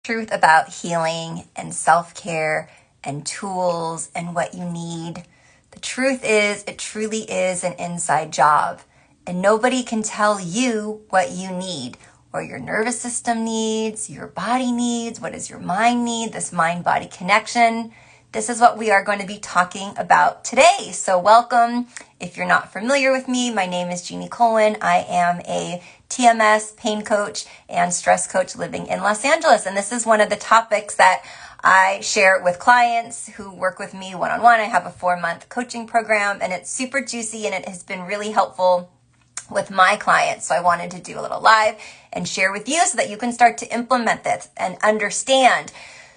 Truth about healing and self-care and tools and what you need. The truth is, it truly is an inside job, and nobody can tell you what you need or your nervous system needs, your body needs, what does your mind need, this mind-body connection. This is what we are going to be talking about today. So welcome. If you're not familiar with me, my name is Jeannie Colwin. I am a TMS, pain coach, and stress coach living in Los Angeles. And this is one of the topics that I share with clients who work with me one-on-one. I have a 4-month coaching program, and it's super juicy, and it has been really helpful with my clients. So I wanted to do a little live and share with you so that you can start to implement this and understand.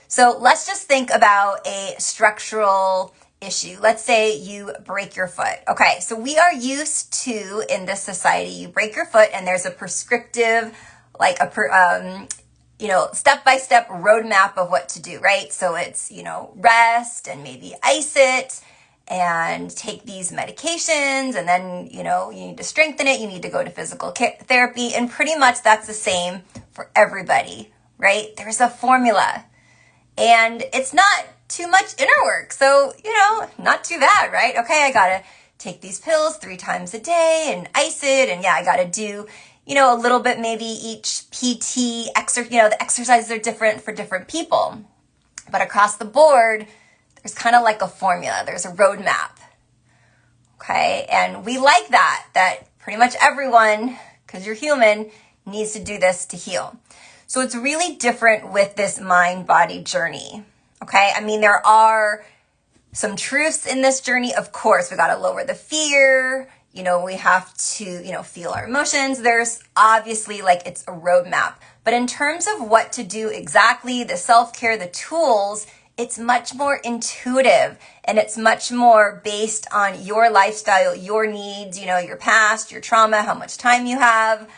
So let's just think about a structural issue. Let's say you break your foot. Okay, so we are used to, in this society, you break your foot and there's a prescriptive, like step-by-step roadmap of what to do, right? So it's, rest and maybe ice it and take these medications, and then, you need to strengthen it. You need to go to physical therapy, and pretty much that's the same for everybody, right? There's a formula. And it's not too much inner work. So, not too bad, right? Okay, I got to take these pills 3 times a day and ice it. And I got to do, a little bit maybe each PT exercise. The exercises are different for different people. But across the board, there's kind of like a formula. There's a roadmap. Okay, and we like that pretty much everyone, because you're human, needs to do this to heal. So it's really different with this mind-body journey, okay? I mean, there are some truths in this journey. Of course, we got to lower the fear. We have to, feel our emotions. There's obviously it's a roadmap. But in terms of what to do exactly, the self-care, the tools, it's much more intuitive, and it's much more based on your lifestyle, your needs, your past, your trauma, how much time you have.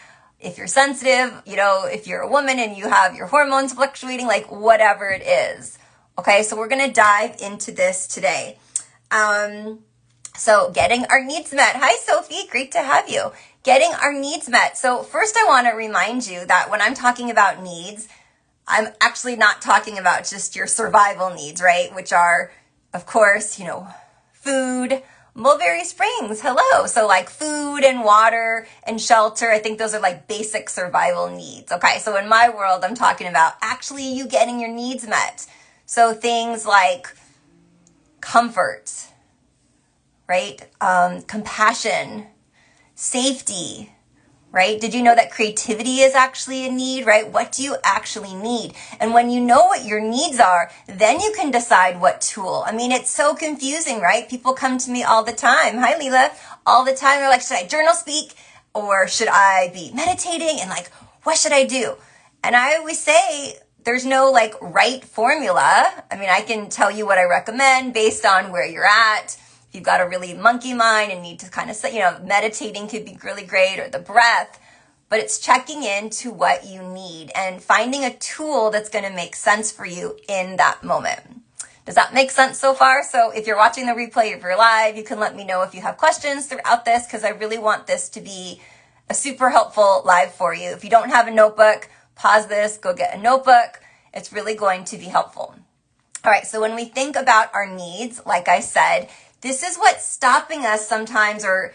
If you're sensitive, if you're a woman and you have your hormones fluctuating, whatever it is. Okay, so we're going to dive into this today. So getting our needs met. Hi, Sophie. Great to have you. Getting our needs met. So first I want to remind you that when I'm talking about needs, I'm actually not talking about just your survival needs, right? Which are, of course, food, Mulberry Springs, hello. So food and water and shelter, I think those are basic survival needs. Okay, so in my world, I'm talking about actually you getting your needs met. So things like comfort, right? Compassion, safety, right? Did you know that creativity is actually a need, right? What do you actually need? And when you know what your needs are, then you can decide what tool. I mean, it's so confusing, right? People come to me all the time. Hi, Leela. All the time. They're like, should I journal speak? Or should I be meditating? And what should I do? And I always say, there's no right formula. I mean, I can tell you what I recommend based on where you're at. If you've got a really monkey mind and need to kind of, meditating could be really great, or the breath, but it's checking into what you need and finding a tool that's going to make sense for you in that moment. Does that make sense so far? So if you're watching the replay, if you're live, you can let me know if you have questions throughout this, because I really want this to be a super helpful live for you. If you don't have a notebook, pause this, go get a notebook. It's really going to be helpful. All right, so when we think about our needs, like I said, this is what's stopping us sometimes, or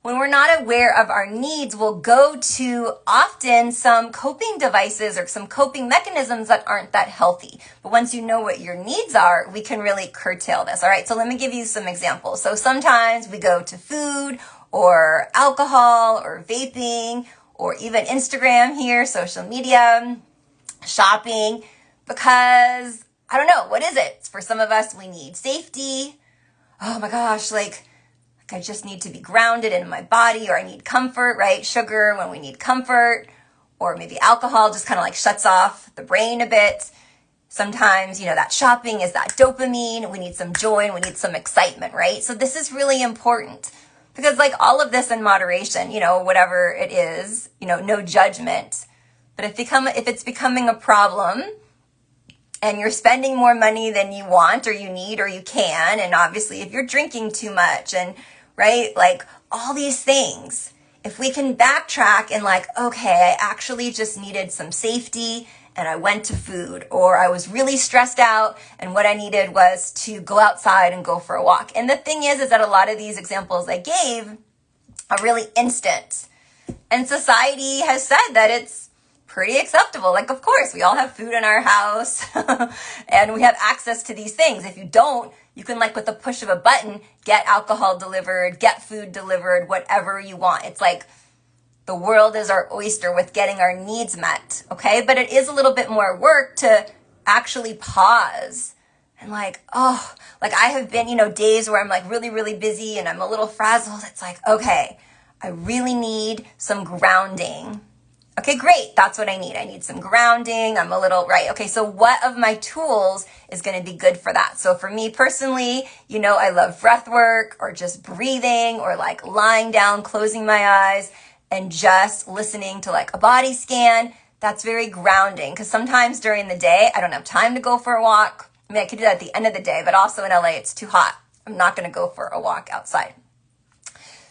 when we're not aware of our needs, we'll go to often some coping devices or some coping mechanisms that aren't that healthy. But once you know what your needs are, we can really curtail this. All right, so let me give you some examples. So sometimes we go to food or alcohol or vaping or even Instagram here, social media, shopping, because I don't know, what is it? For some of us, we need safety. Oh my gosh, I just need to be grounded in my body, or I need comfort, right? Sugar when we need comfort, or maybe alcohol just kind of shuts off the brain a bit. Sometimes, that shopping is that dopamine. We need some joy and we need some excitement, right? So this is really important, because all of this in moderation, whatever it is, no judgment. But if it's becoming a problem, and you're spending more money than you want or you need or you can, and obviously if you're drinking too much, and right, all these things, if we can backtrack and okay, I actually just needed some safety and I went to food, or I was really stressed out and what I needed was to go outside and go for a walk. And the thing is that a lot of these examples I gave are really instant. And society has said that it's pretty acceptable. Like, of course, we all have food in our house and we have access to these things. If you don't, you can, like, with the push of a button, get alcohol delivered, get food delivered, whatever you want. It's like the world is our oyster with getting our needs met, okay? But it is a little bit more work to actually pause and like, oh, like I have been, days where I'm like really, really busy and I'm a little frazzled. It's like, okay, I really need some grounding. Okay, great. That's what I need. I need some grounding. I'm a little, right. Okay, so what of my tools is going to be good for that? So for me personally, I love breath work or just breathing or like lying down, closing my eyes and just listening to like a body scan. That's very grounding because sometimes during the day, I don't have time to go for a walk. I mean, I could do that at the end of the day, but also in LA, it's too hot. I'm not going to go for a walk outside.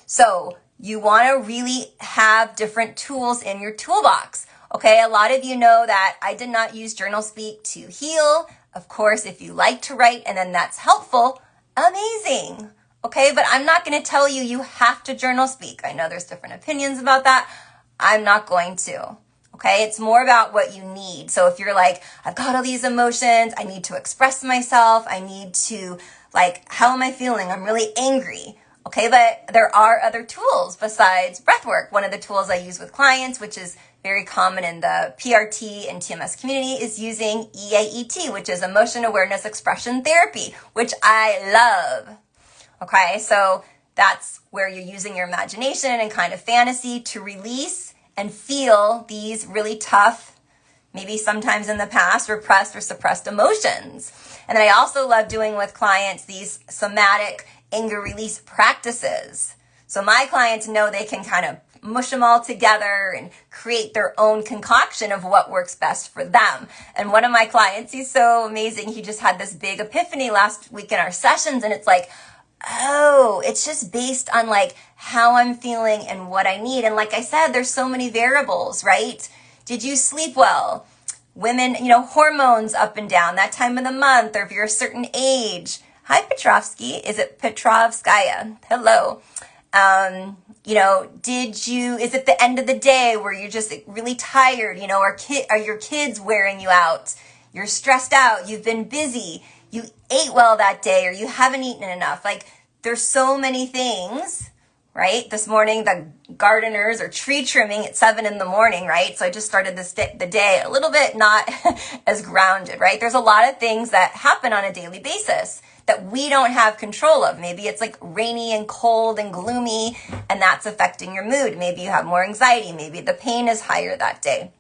So you want to really have different tools in your toolbox. Okay, a lot of you know that I did not use Journal Speak to heal. Of course, if you like to write and then that's helpful, amazing. Okay, but I'm not going to tell you you have to Journal Speak. I know there's different opinions about that. I'm not going to. Okay, it's more about what you need. So if you're like, I've got all these emotions, I need to express myself, I need to, like, how am I feeling? I'm really angry. Okay, but there are other tools besides breath work. One of the tools I use with clients, which is very common in the PRT and TMS community, is using EAET, which is Emotion Awareness Expression Therapy, which I love. Okay, so that's where you're using your imagination and kind of fantasy to release and feel these really tough, maybe sometimes in the past, repressed or suppressed emotions. And then I also love doing with clients these somatic anger release practices. So my clients know they can kind of mush them all together and create their own concoction of what works best for them. And one of my clients, he's so amazing. He just had this big epiphany last week in our sessions. And it's like, oh, it's just based on like how I'm feeling and what I need. And like I said, there's so many variables, right? Did you sleep well? Women, hormones up and down that time of the month, or if you're a certain age. Hi, Petrovsky. Is it Petrovskaya? Hello. Is it the end of the day where you're just really tired? Are your kids wearing you out? You're stressed out. You've been busy. You ate well that day, or you haven't eaten enough. Like, there's so many things, right? This morning, the gardeners are tree trimming at 7 a.m, right? So I just started the day a little bit not as grounded, right? There's a lot of things that happen on a daily basis that we don't have control of. Maybe it's like rainy and cold and gloomy, and that's affecting your mood. Maybe you have more anxiety. Maybe the pain is higher that day.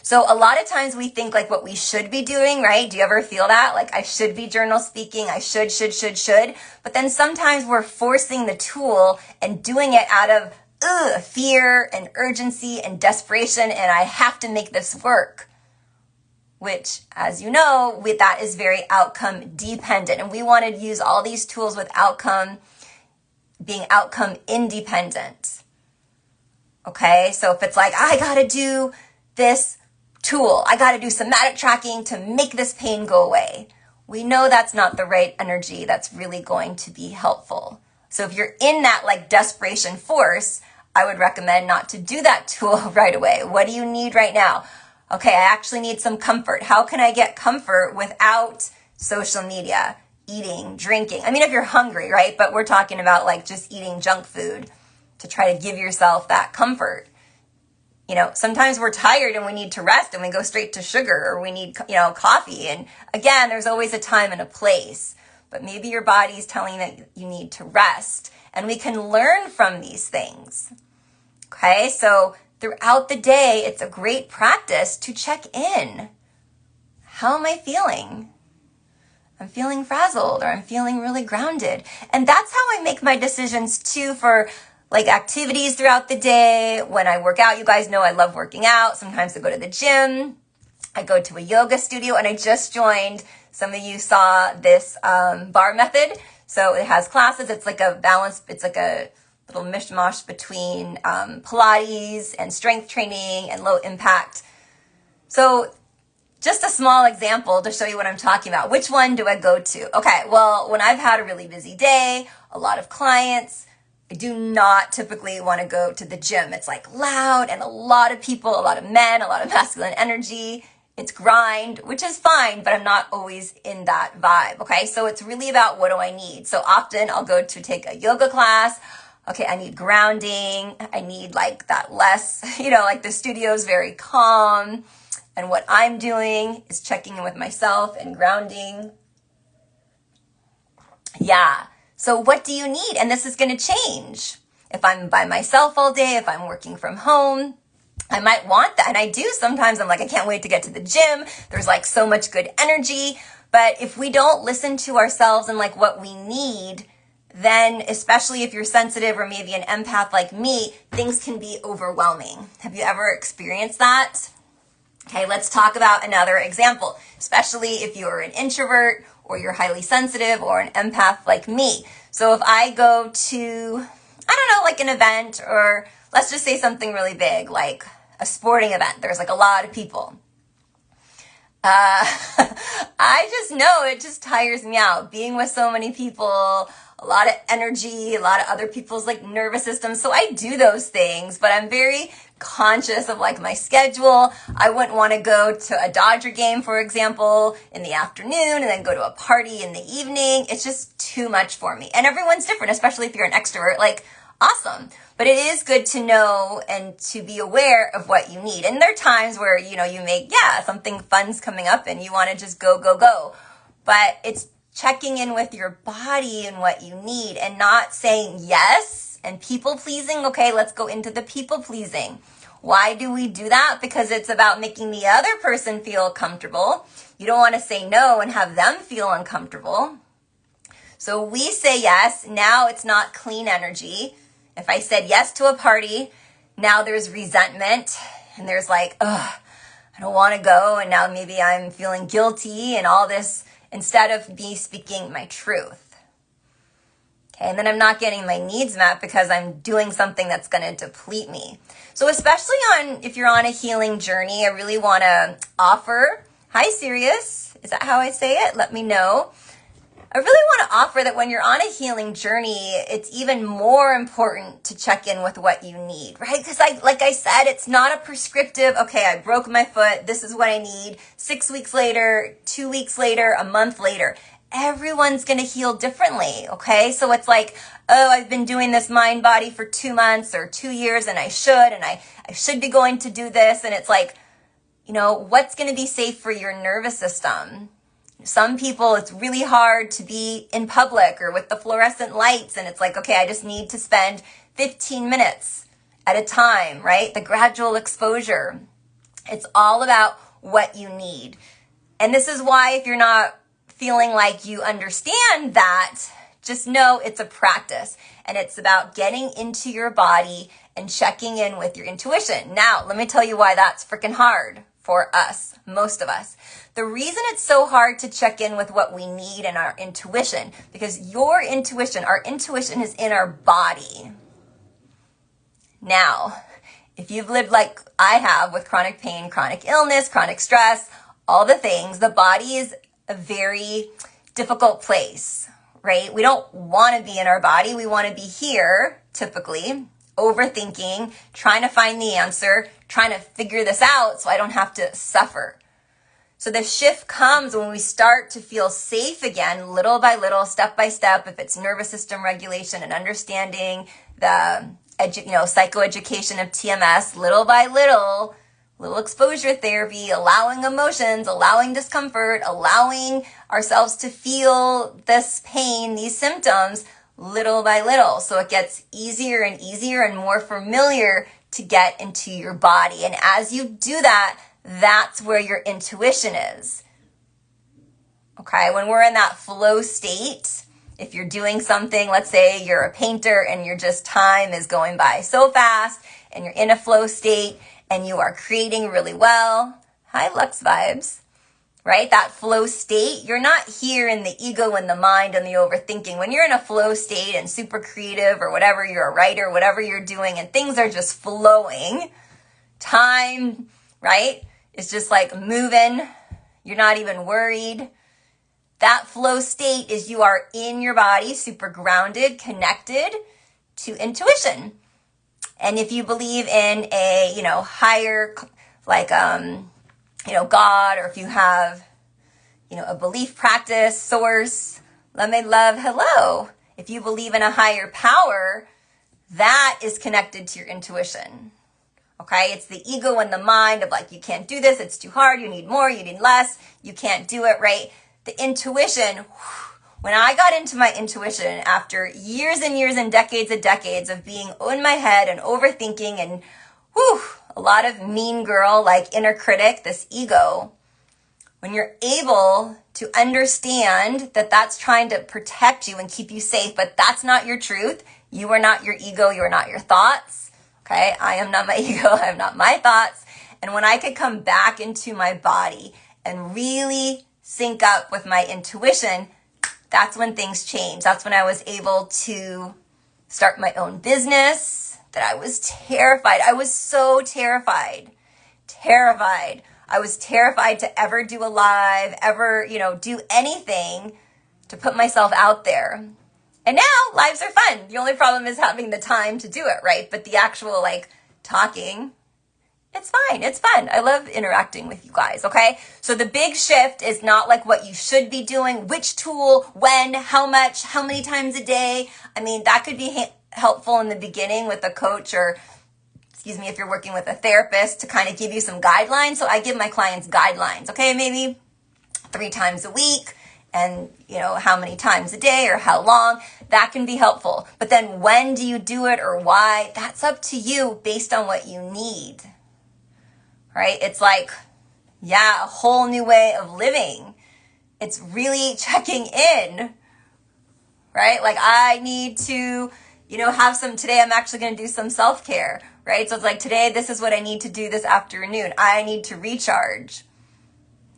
So a lot of times we think like what we should be doing, right? Do you ever feel that? Like, I should be journal speaking. I should. But then sometimes we're forcing the tool and doing it out of fear and urgency and desperation, and I have to make this work. Which, as you know, that is very outcome dependent. And we want to use all these tools with being outcome independent. Okay, so if it's like, I got to do this tool, I got to do somatic tracking to make this pain go away, we know that's not the right energy that's really going to be helpful. So if you're in that like desperation force, I would recommend not to do that tool right away. What do you need right now? Okay, I actually need some comfort. How can I get comfort without social media, eating, drinking? I mean, if you're hungry, right? But we're talking about like just eating junk food to try to give yourself that comfort. Sometimes we're tired and we need to rest and we go straight to sugar, or we need, coffee. And again, there's always a time and a place, but maybe your body's telling you that you need to rest, and we can learn from these things. Okay, so throughout the day, it's a great practice to check in. How am I feeling? I'm feeling frazzled, or I'm feeling really grounded. And that's how I make my decisions too for like activities throughout the day. When I work out, you guys know I love working out. Sometimes I go to the gym. I go to a yoga studio, and I just joined. Some of you saw this bar method. So it has classes. It's like a balance. It's like a little mishmash between Pilates and strength training and low impact So just a small example to show you what I'm talking about. Which one do I go to? Okay, well, when I've had a really busy day, a lot of clients, I do not typically want to go to the gym. It's like loud and a lot of people, a lot of men, a lot of masculine energy. It's grind, which is fine, but I'm not always in that vibe, okay? So it's really about what do I need. So often I'll go to take a yoga class. Okay, I need grounding. I need like that less, like the studio is very calm. And what I'm doing is checking in with myself and grounding. Yeah. So what do you need? And this is going to change. If I'm by myself all day, if I'm working from home, I might want that. And I do sometimes. I'm like, I can't wait to get to the gym. There's like so much good energy. But if we don't listen to ourselves and like what we need, then especially if you're sensitive or maybe an empath like me, things can be overwhelming. Have you ever experienced that? Okay, let's talk about another example, especially if you're an introvert or you're highly sensitive or an empath like me. So if I go to, like an event, or let's just say something really big, like a sporting event, there's like a lot of people. I just know it just tires me out being with so many people, a lot of energy, a lot of other people's like nervous systems. So I do those things, but I'm very conscious of like my schedule. I wouldn't want to go to a Dodger game, for example, in the afternoon and then go to a party in the evening. It's just too much for me. And everyone's different, especially if you're an extrovert. Like, awesome. But it is good to know and to be aware of what you need. And there are times where, you make, something fun's coming up and you want to just go, go, go. But it's checking in with your body and what you need and not saying yes and people pleasing. Okay, let's go into the people pleasing. Why do we do that? Because it's about making the other person feel comfortable. You don't want to say no and have them feel uncomfortable. So we say yes. Now it's not clean energy. If I said yes to a party, now there's resentment and there's like, I don't want to go. And now maybe I'm feeling guilty and all this instead of me speaking my truth. Okay, and then I'm not getting my needs met because I'm doing something that's going to deplete me. So especially if you're on a healing journey, I really want to offer, hi Sirius, is that how I say it? Let me know. I really want to offer that when you're on a healing journey, it's even more important to check in with what you need, right? Because like I said, it's not a prescriptive, okay, I broke my foot, this is what I need, 6 weeks later, 2 weeks later, a month later. Everyone's going to heal differently, okay? So it's like, I've been doing this mind body for 2 months or 2 years and I should be going to do this. And it's like, what's going to be safe for your nervous system? Some people, it's really hard to be in public or with the fluorescent lights. And it's like, okay, I just need to spend 15 minutes at a time, right? The gradual exposure. It's all about what you need. And this is why if you're not feeling like you understand that, just know it's a practice. And it's about getting into your body and checking in with your intuition. Now, let me tell you why that's freaking hard for us, most of us. The reason it's so hard to check in with what we need and our intuition, because our intuition is in our body. Now, if you've lived like I have with chronic pain, chronic illness, chronic stress, all the things, the body is a very difficult place, right? We don't want to be in our body. We want to be here, typically, overthinking, trying to find the answer, trying to figure this out so I don't have to suffer. So the shift comes when we start to feel safe again, little by little, step by step, if it's nervous system regulation and understanding the psychoeducation of TMS, little by little exposure therapy, allowing emotions, allowing discomfort, allowing ourselves to feel this pain, these symptoms, little by little. So it gets easier and easier and more familiar to get into your body. And as you do that, that's where your intuition is. Okay, when we're in that flow state, if you're doing something, let's say you're a painter and time is going by so fast and you're in a flow state and you are creating really well. Hi, Lux Vibes. Right? That flow state, you're not here in the ego and the mind and the overthinking. When you're in a flow state and super creative or whatever, you're a writer, whatever you're doing, and things are just flowing, time, right, is just like moving. You're not even worried. That flow state is you are in your body, super grounded, connected to intuition. And if you believe in a, higher, like, God, or if you have, a belief practice, source, love, hello. If you believe in a higher power, that is connected to your intuition. Okay, it's the ego and the mind of like, you can't do this, it's too hard, you need more, you need less, you can't do it, right? The intuition, when I got into my intuition after years and years and decades of being in my head and overthinking and a lot of mean girl, like inner critic, this ego, when you're able to understand that that's trying to protect you and keep you safe, but that's not your truth, you are not your ego, you are not your thoughts. Okay, I am not my ego, I am not my thoughts. And when I could come back into my body and really sync up with my intuition, that's when things changed. That's when I was able to start my own business that I was terrified. I was so terrified. I was terrified to ever do a live, ever, do anything to put myself out there. And now lives are fun. The only problem is having the time to do it, right? But the actual talking, it's fine. It's fun. I love interacting with you guys, okay? So the big shift is not like what you should be doing, which tool, when, how much, how many times a day. I mean, that could be helpful in the beginning with a coach or, if you're working with a therapist to kind of give you some guidelines. So I give my clients guidelines, okay? Maybe 3 times a week. And, how many times a day or how long, that can be helpful. But then when do you do it or why? That's up to you based on what you need, right? It's like, a whole new way of living. It's really checking in, right? Like I need to, today I'm actually going to do some self-care, right? So it's like today, this is what I need to do this afternoon. I need to recharge.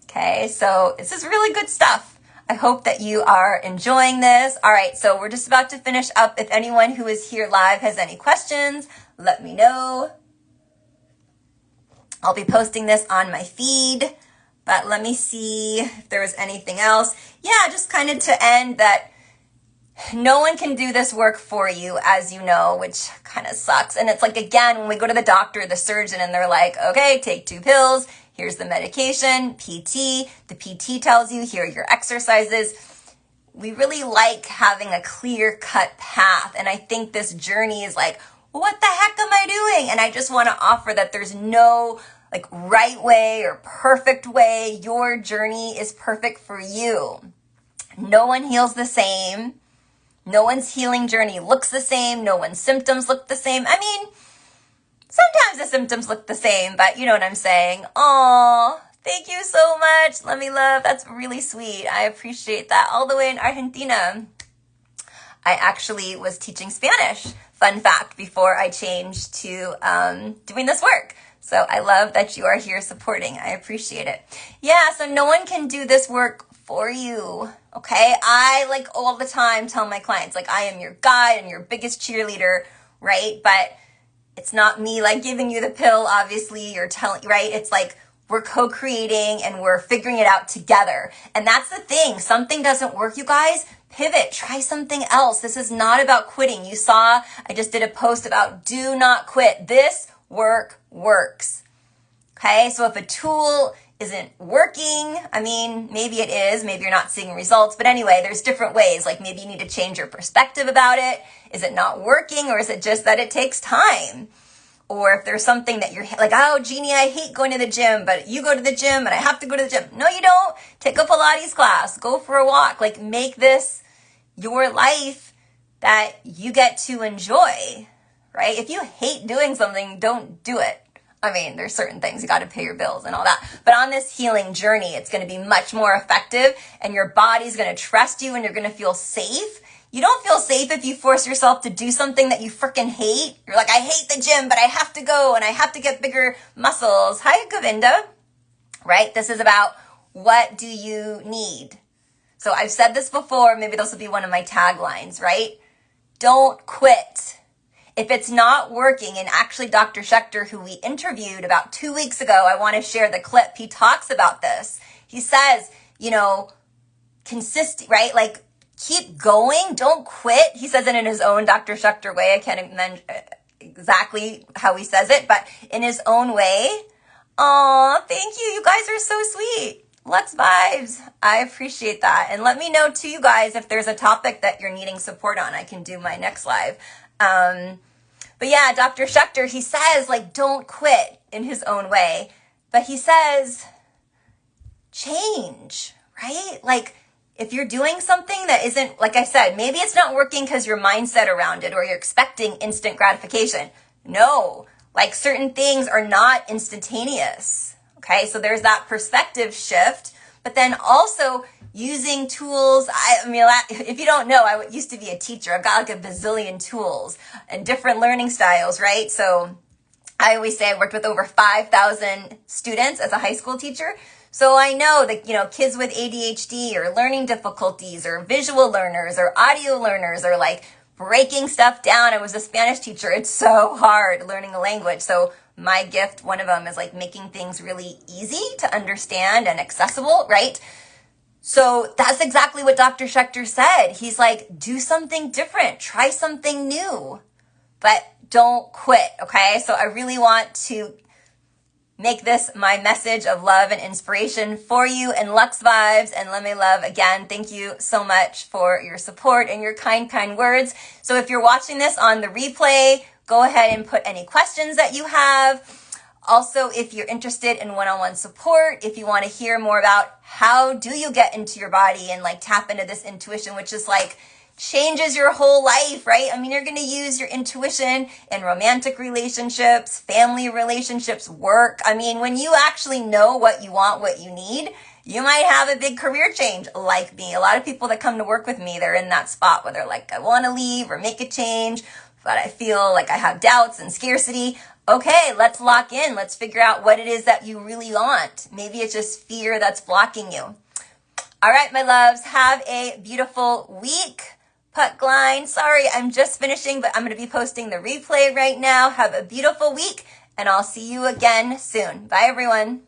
Okay, so this is really good stuff. I hope that you are enjoying this. All right, so we're just about to finish up. If anyone who is here live has any questions, let me know. I'll be posting this on my feed, but let me see if there was anything else. Yeah, just kind of to end that no one can do this work for you, as you know, which kind of sucks. And it's like, again, when we go to the doctor, the surgeon, and they're like, okay, take 2 pills. Here's the medication, PT. The PT tells you, here are your exercises. We really like having a clear-cut path. And I think this journey is like, what the heck am I doing? And I just want to offer that there's no right way or perfect way. Your journey is perfect for you. No one heals the same. No one's healing journey looks the same. No one's symptoms look the same. I mean, sometimes the symptoms look the same, but you know what I'm saying. Aw, thank you so much. Let me love. That's really sweet. I appreciate that. All the way in Argentina. I actually was teaching Spanish, fun fact, before I changed to doing this work. So I love that you are here supporting. I appreciate it. Yeah, so no one can do this work for you, okay? I all the time tell my clients, I am your guide and your biggest cheerleader, right? But it's not me giving you the pill, obviously, you're telling, right? It's we're co-creating and we're figuring it out together. And that's the thing. Something doesn't work, you guys, pivot, try something else. This is not about quitting. You saw, I just did a post about do not quit. This work works. Okay, so if a tool isn't working, I mean, maybe it is, maybe you're not seeing results, but anyway, there's different ways. Maybe you need to change your perspective about it. Is it not working, or is it just that it takes time? Or if there's something that you're oh, Jeannie, I hate going to the gym, but you go to the gym and I have to go to the gym. No, you don't. Take a Pilates class, go for a walk, make this your life that you get to enjoy, right? If you hate doing something, don't do it. I mean, there's certain things, you got to pay your bills and all that. But on this healing journey, it's going to be much more effective and your body's going to trust you and you're going to feel safe. You don't feel safe if you force yourself to do something that you freaking hate. You're like, I hate the gym, but I have to go and I have to get bigger muscles. Hi, Govinda, right? This is about what do you need? So I've said this before, maybe this will be one of my taglines, right? Don't quit. if it's not working, and actually Dr. Schechter, who we interviewed about 2 weeks ago, I want to share the clip. He talks about this. He says, consistent, right? Like, keep going, don't quit. He says it in his own Dr. Schechter way. I can't remember exactly how he says it, but in his own way. Aw, thank you. You guys are so sweet. Lux vibes. I appreciate that. And let me know too, you guys, if there's a topic that you're needing support on. I can do my next live. But yeah, Dr. Schechter, he says, like, don't quit in his own way. But he says, change, right? Like, if you're doing something that isn't, like I said, maybe it's not working because your mindset around it or you're expecting instant gratification. No, like certain things are not instantaneous. Okay, so there's that perspective shift, but then also using tools. I mean, if you don't know, I used to be a teacher. I've got like a bazillion tools and different learning styles, right? So I always say I worked with over 5,000 students as a high school teacher. So I know that, kids with ADHD or learning difficulties or visual learners or audio learners or like breaking stuff down. I was a Spanish teacher. It's so hard learning a language. So my gift, one of them, is like making things really easy to understand and accessible, right? So that's exactly what Dr. Schechter said. He's like, do something different, try something new, but don't quit, okay? So I really want to make this my message of love and inspiration for you, and Lux vibes and Let Me Love. Again, thank you so much for your support and your kind words. So if you're watching this on the replay, go ahead and put any questions that you have. Also, if you're interested in one-on-one support, if you want to hear more about how do you get into your body and like tap into this intuition, which is like changes your whole life, right? I mean, you're going to use your intuition in romantic relationships, family relationships, work. I mean, when you actually know what you want, what you need, you might have a big career change like me. A lot of people that come to work with me, they're in that spot where they're like, I want to leave or make a change, but I feel like I have doubts and scarcity. Okay, let's lock in. Let's figure out what it is that you really want. Maybe it's just fear that's blocking you. All right, my loves, have a beautiful week. Puck line, sorry, I'm just finishing, but I'm going to be posting the replay right now. Have a beautiful week, and I'll see you again soon. Bye, everyone.